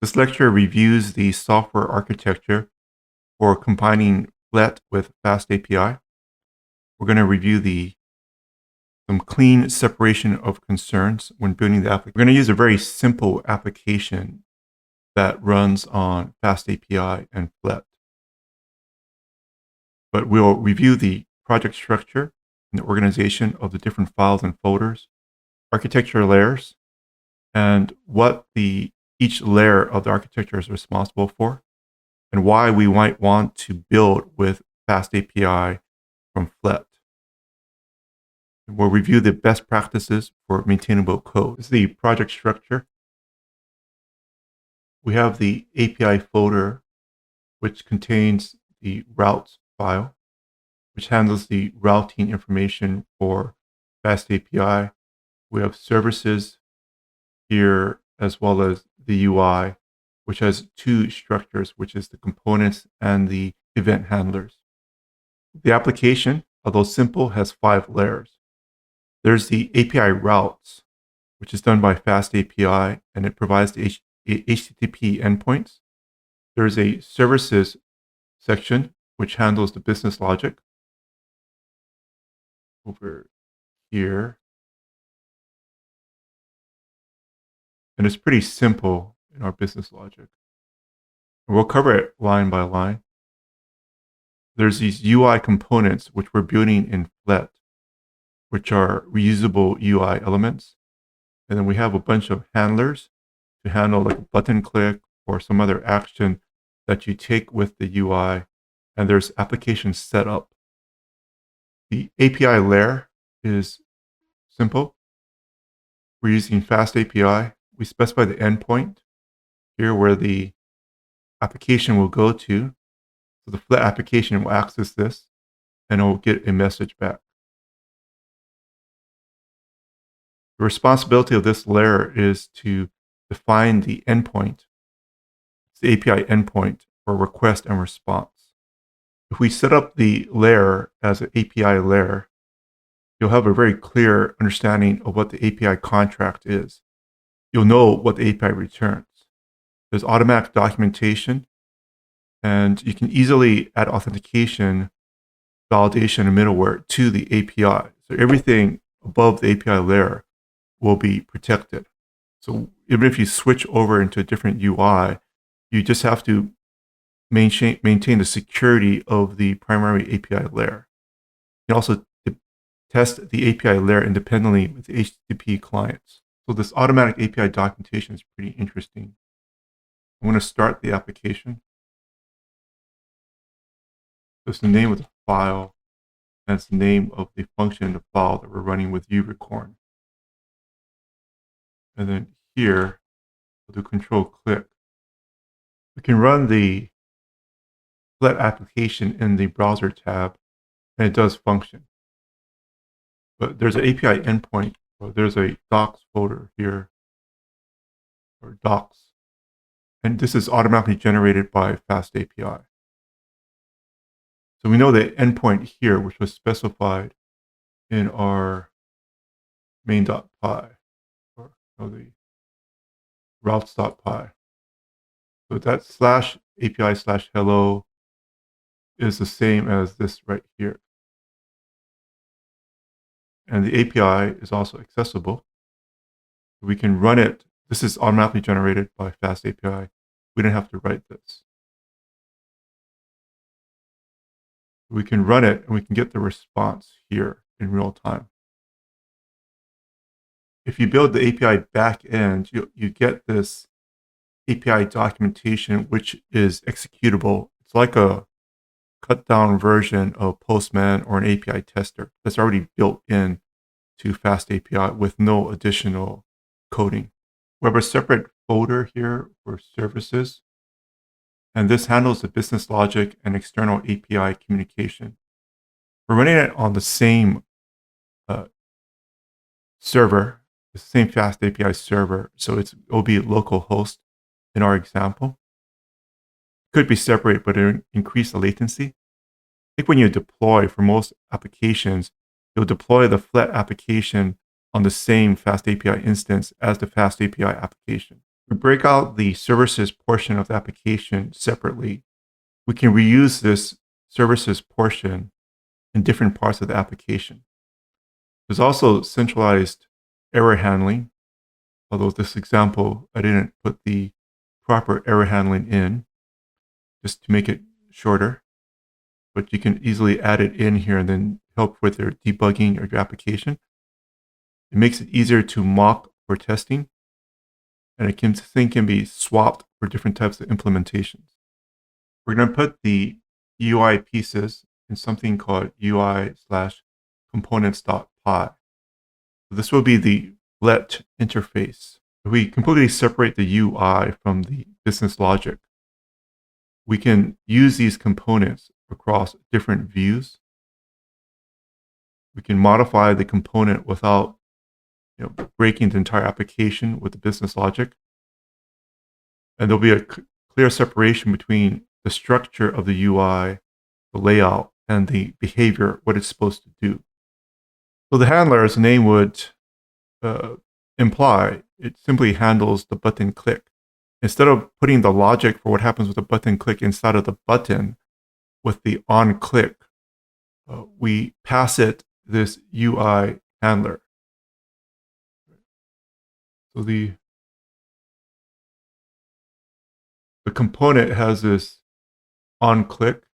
This lecture reviews the software architecture for combining Flet with FastAPI. We're going to review some clean separation of concerns when building the application. We're going to use a very simple application that runs on FastAPI and Flet. But we'll review the project structure and the organization of the different files and folders, architecture layers, and what each layer of the architecture is responsible for, and why we might want to build with FastAPI from Flet. We'll review the best practices for maintainable code. This is the project structure. We have the API folder, which contains the routes file, which handles the routing information for FastAPI. We have services here, as well as the UI, which has two structures, which is the components and the event handlers. The application, although simple, has 5 layers. There's the API routes, which is done by FastAPI, and it provides the HTTP endpoints. There's a services section, which handles the business logic. Over here. And it's pretty simple in our business logic. And we'll cover it line by line. There's these UI components, which we're building in Flet, which are reusable UI elements. And then we have a bunch of handlers to handle like a button click or some other action that you take with the UI. And there's application setup. The API layer is simple. We're using FastAPI. We specify the endpoint here where the application will go to. So the Flet application will access this and it will get a message back. The responsibility of this layer is to define the endpoint. It's the API endpoint for request and response. If we set up the layer as an API layer, you'll have a very clear understanding of what the API contract is. You'll know what the API returns. There's automatic documentation, and you can easily add authentication, validation, and middleware to the API. So everything above the API layer will be protected. So even if you switch over into a different UI, you just have to maintain the security of the primary API layer. You can also test the API layer independently with the HTTP clients. So this automatic API documentation is pretty interesting. I'm going to start the application. It's the name of the file, and it's the name of the function in the file that we're running with uRecorn. And then here, we'll do control click. We can run the Flet application in the browser tab, and it does function. But there's an API endpoint. So there's a docs folder here, or docs. And this is automatically generated by FastAPI. So we know the endpoint here, which was specified in our main.py, or the routes.py. So that /API/hello is the same as this right here. And the API is also accessible. We can run it. This is automatically generated by FastAPI. We don't have to write this. We can run it and we can get the response here in real time. If you build the API backend, you get this API documentation, which is executable. It's like a cut down version of Postman or an API tester that's already built in to FastAPI with no additional coding. We have a separate folder here for services, and this handles the business logic and external API communication. We're running it on the same server, the same FastAPI server, so it will be localhost in our example. Could be separate, but it increase the latency. I think when you deploy for most applications, you'll deploy the Flet application on the same FastAPI instance as the FastAPI application. We break out the services portion of the application separately. We can reuse this services portion in different parts of the application. There's also centralized error handling, although this example, I didn't put the proper error handling in just to make it shorter, but you can easily add it in here and then help with your debugging of your application. It makes it easier to mock for testing, and it can be swapped for different types of implementations. We're going to put the UI pieces in something called UI/components.py. So this will be the Flet interface. We completely separate the UI from the business logic. We can use these components across different views. We can modify the component without breaking the entire application with the business logic. And there'll be a clear separation between the structure of the UI, the layout, and the behavior, what it's supposed to do. So the handler, as the name would imply, it simply handles the button click. Instead of putting the logic for what happens with the button click inside of the button with the on click, we pass it this UI handler. So the component has this on click,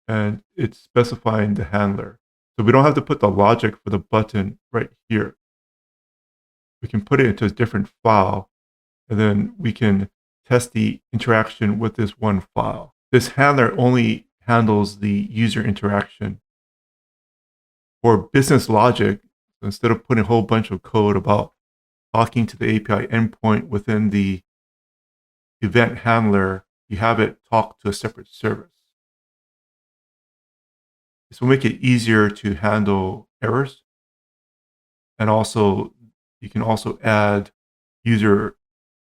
and it's specifying the handler. So we don't have to put the logic for the button right here. We can put it into a different file, and then we can test the interaction with this one file. This handler only handles the user interaction. For business logic, instead of putting a whole bunch of code about talking to the API endpoint within the event handler, you have it talk to a separate service. This will make it easier to handle errors. And also, you can also add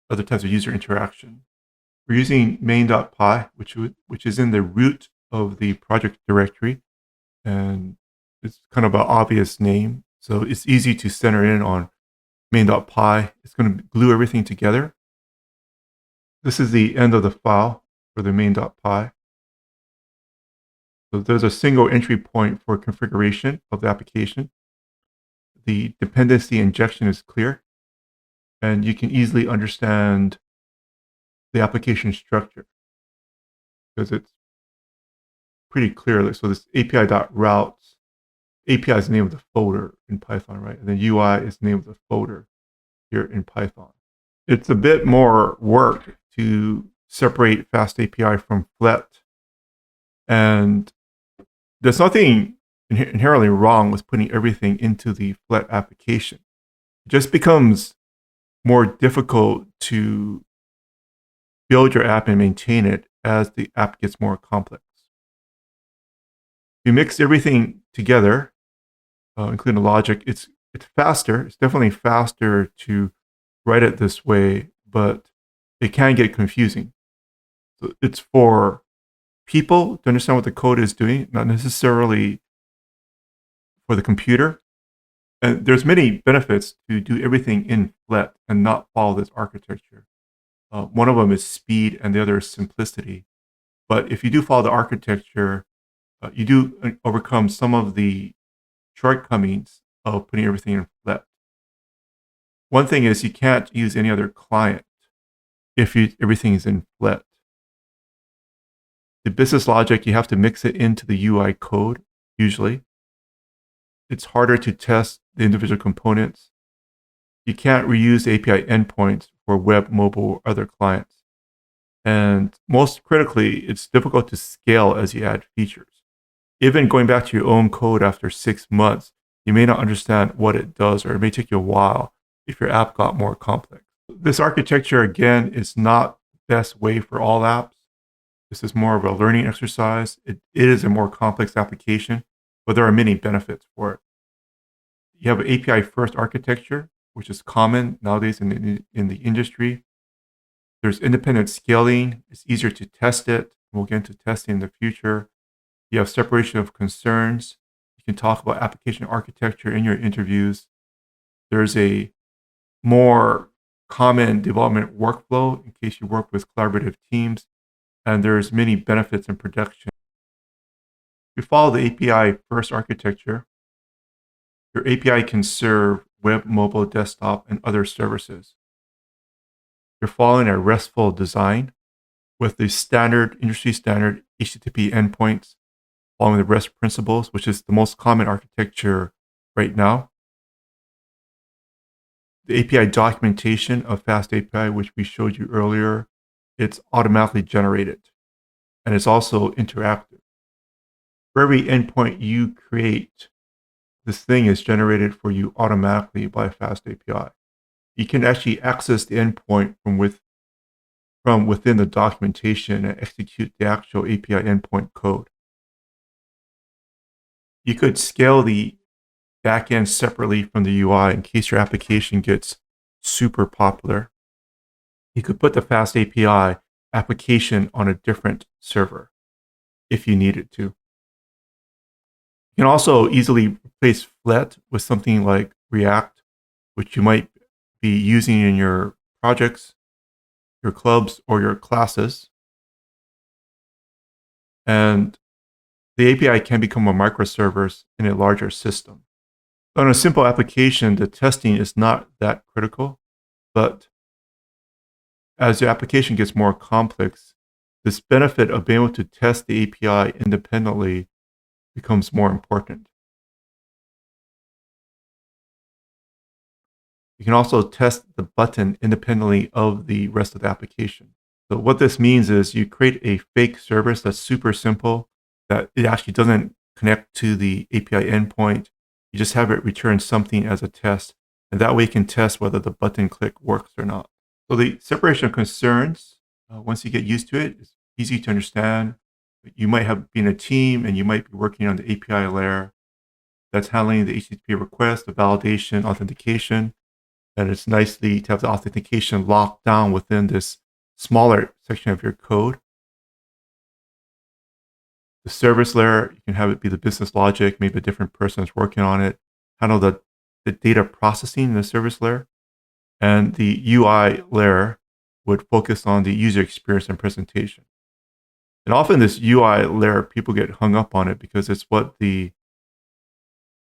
other types of user interaction. We're using main.py, which is in the root of the project directory. And it's kind of an obvious name. So it's easy to center in on main.py. It's going to glue everything together. This is the end of the file for the main.py. So there's a single entry point for configuration of the application. The dependency injection is clear, and you can easily understand the application structure because it's pretty clear. So this API.routes, API is the name of the folder in Python, right? And then UI is the name of the folder here in Python. It's a bit more work to separate FastAPI from Flet, and there's nothing inherently wrong with putting everything into the Flet application. It just becomes more difficult to build your app and maintain it as the app gets more complex. If you mix everything together, including the logic, it's faster. It's definitely faster to write it this way, but it can get confusing. So it's for people to understand what the code is doing, not necessarily for the computer. And there's many benefits to do everything in Flet and not follow this architecture. One of them is speed and the other is simplicity. But if you do follow the architecture, you do overcome some of the shortcomings of putting everything in Flet. One thing is you can't use any other client if everything is in Flet. The business logic, you have to mix it into the UI code, usually. It's harder to test the individual components. You can't reuse API endpoints for web, mobile, or other clients. And most critically, it's difficult to scale as you add features. Even going back to your own code after 6 months, you may not understand what it does, or it may take you a while if your app got more complex. This architecture, again, is not the best way for all apps. This is more of a learning exercise. It is a more complex application, but there are many benefits for it. You have an API first architecture, which is common nowadays in the industry. There's independent scaling. It's easier to test it. We'll get into testing in the future. You have separation of concerns. You can talk about application architecture in your interviews. There's a more common development workflow in case you work with collaborative teams, and there's many benefits in production. If you follow the API first architecture, your API can serve web, mobile, desktop, and other services. You're following a RESTful design with the standard, industry standard HTTP endpoints, following the REST principles, which is the most common architecture right now. The API documentation of FastAPI, which we showed you earlier, it's automatically generated, and it's also interactive. For every endpoint you create, this thing is generated for you automatically by FastAPI. You can actually access the endpoint from within the documentation and execute the actual API endpoint code. You could scale the backend separately from the UI in case your application gets super popular. You could put the FastAPI application on a different server if you needed to. You can also easily replace Flet with something like React, which you might be using in your projects, your clubs, or your classes. And the API can become a microservice in a larger system. On a simple application, the testing is not that critical, but as your application gets more complex, this benefit of being able to test the API independently becomes more important. You can also test the button independently of the rest of the application. So what this means is you create a fake service that's super simple, that it actually doesn't connect to the API endpoint. You just have it return something as a test, and that way you can test whether the button click works or not. So the separation of concerns, once you get used to it, it's easy to understand. You might have been a team and you might be working on the API layer that's handling the HTTP request, the validation, authentication. And it's nicely to have the authentication locked down within this smaller section of your code. The service layer, you can have it be the business logic, maybe a different person is working on it, handle the data processing in the service layer. And the UI layer would focus on the user experience and presentation. And often this UI layer, people get hung up on it because it's what the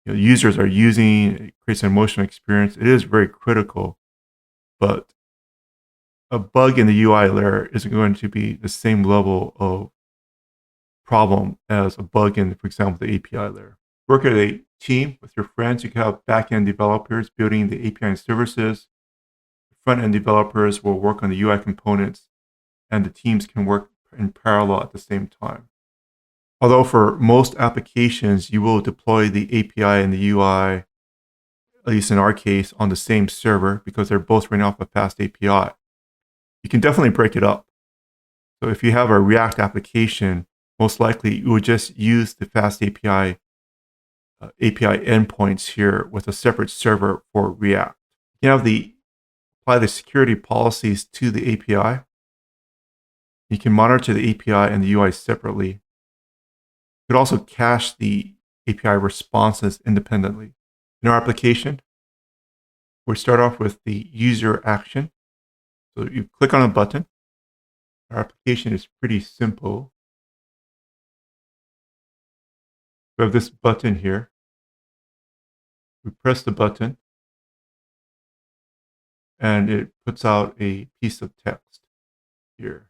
users are using. It creates an emotional experience. It is very critical, but a bug in the UI layer isn't going to be the same level of problem as a bug in, for example, the API layer. Work as a team with your friends. You can have backend developers building the API and services. Front-end developers will work on the UI components, and the teams can work in parallel at the same time. Although for most applications, you will deploy the API and the UI, at least in our case, on the same server because they're both running off of FastAPI. You can definitely break it up. So if you have a React application, most likely you would just use the FastAPI API endpoints here with a separate server for React. You can have apply the security policies to the API. You can monitor the API and the UI separately. You could also cache the API responses independently. In our application, we start off with the user action. So you click on a button. Our application is pretty simple. We have this button here. We press the button, and it puts out a piece of text here.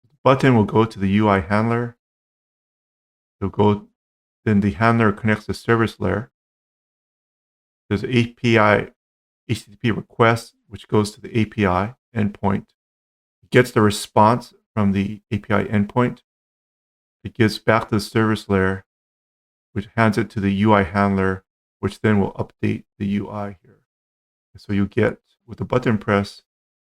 The button will go to the UI handler. Then the handler connects the service layer. There's an API HTTP request, which goes to the API endpoint. It gets the response from the API endpoint. It gives back to the service layer, which hands it to the UI handler, which then will update the UI here. So you get, with the button press,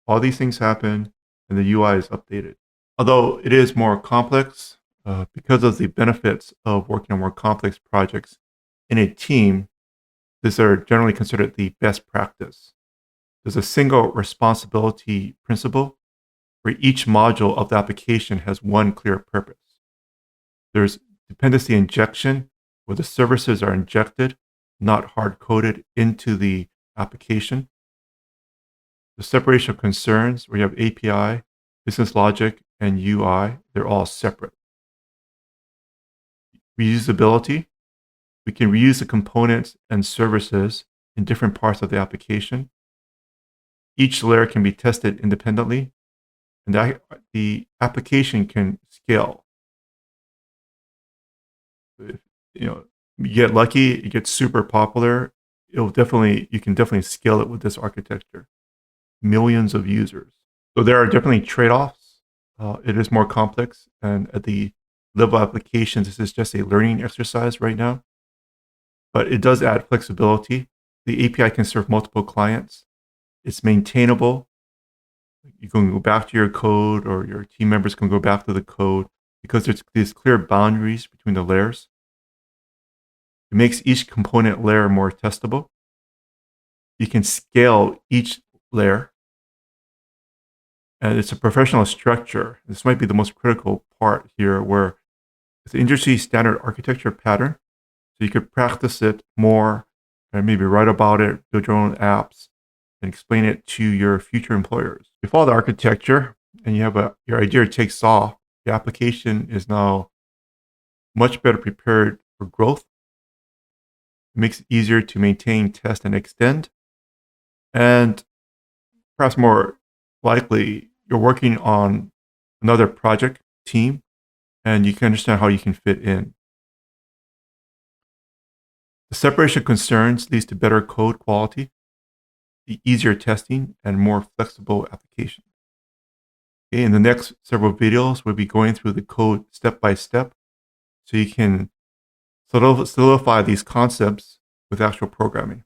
all these things happen, and the UI is updated. Although it is more complex, because of the benefits of working on more complex projects in a team, these are generally considered the best practice. There's a single responsibility principle where each module of the application has one clear purpose. There's dependency injection, where the services are injected not hard-coded into the application. The separation of concerns, where you have API, business logic, and UI, they're all separate. Reusability, we can reuse the components and services in different parts of the application. Each layer can be tested independently, and the application can scale. If you get lucky, it gets super popular, you can definitely scale it with this architecture. Millions of users. So there are definitely trade-offs. It is more complex, and at the level of applications, this is just a learning exercise right now. But it does add flexibility. The API can serve multiple clients. It's maintainable. You can go back to your code, or your team members can go back to the code, because there's these clear boundaries between the layers. It makes each component layer more testable. You can scale each layer. And it's a professional structure. This might be the most critical part here, where it's an industry standard architecture pattern. So you could practice it more and maybe write about it, build your own apps, and explain it to your future employers. You follow the architecture and you have your idea takes off. The application is now much better prepared for growth. It makes it easier to maintain, test, and extend. And perhaps more likely, you're working on another project team, and you can understand how you can fit in. The separation of concerns leads to better code quality, the easier testing, and more flexible application. Okay, in the next several videos, we'll be going through the code step by step, so you can solidify these concepts with actual programming.